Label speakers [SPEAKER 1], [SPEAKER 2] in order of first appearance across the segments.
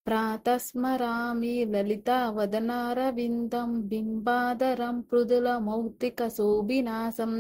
[SPEAKER 1] ప్రాతస్మరామి లలితావదనారవిందం బింబాధరం మృదులమౌక్తికశోభినాశం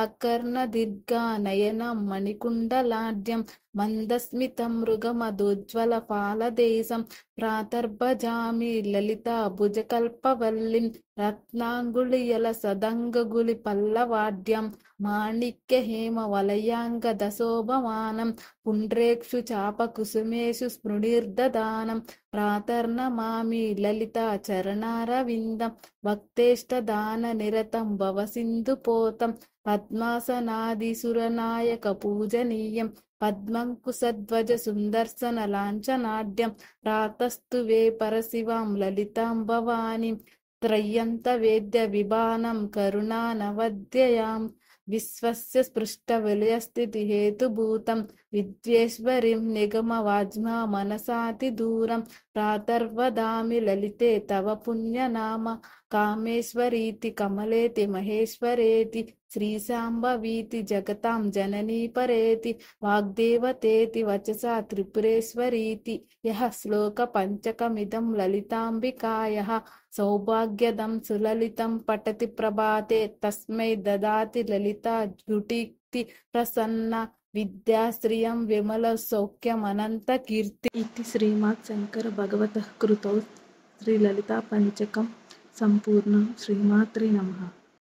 [SPEAKER 1] అకర్ణదీర్ఘనయనం మణికుండలాఢ్యం మందస్మితం మృగమదోజ్వలపాలదేశం ప్రాతర్భజామి లలితాభుజకల్పవల్లిం రత్నాంగుళియల సదంగగులి పల్లవాడ్యం మాణిక్యహేమ వలయాంగదశోభమానం పుండ్రేక్షు చాపకుసుమేషు స్మృణిర్దదానం ప్రాతర్నమామి లలితా చరణారవిందం భక్తేష్టదాన నిరతం భవసింధుపోతం పద్మాసనాదిసురనాయక పూజనీయం పద్మంకుశధ్వజ సుందర్శన లాంఛనాఢ్యం ప్రాతస్తు వే పరశివాం లలితాం భవానీం త్రయ్యంత వేద్య విభానం కరుణానవద్యయాం విశ్వస్య స్పృష్ట విలయస్థితి హేతుభూతం విద్యేశ్వరిం నిగమ వాజ్మా మనసాతి దూరం ప్రాతర్వదామి లలితే తవ పుణ్యనామ కామేశ్వరీతి కమలేతి మహేశ్వరేతి శ్రీశాంభవీతి జగతాం జననీ పరేతి వాగ్దేవతేతి వచసా త్రిపురేశ్వరీతి యః శ్లోక పంచకమిదం లలితాంబికాయః సౌభాగ్యదం సులలితం పఠతి ప్రభాతే తస్మై దదాతి లలితా జుటిక్తి ప్రసన్న విద్యాశ్రియం విమల సౌఖ్యమనంత కీర్తి. ఇది శ్రీమద్ శంకర భగవతః కృతౌ శ్రీ లలితా పంచకం సంపూర్ణం. శ్రీమాత్రే నమః.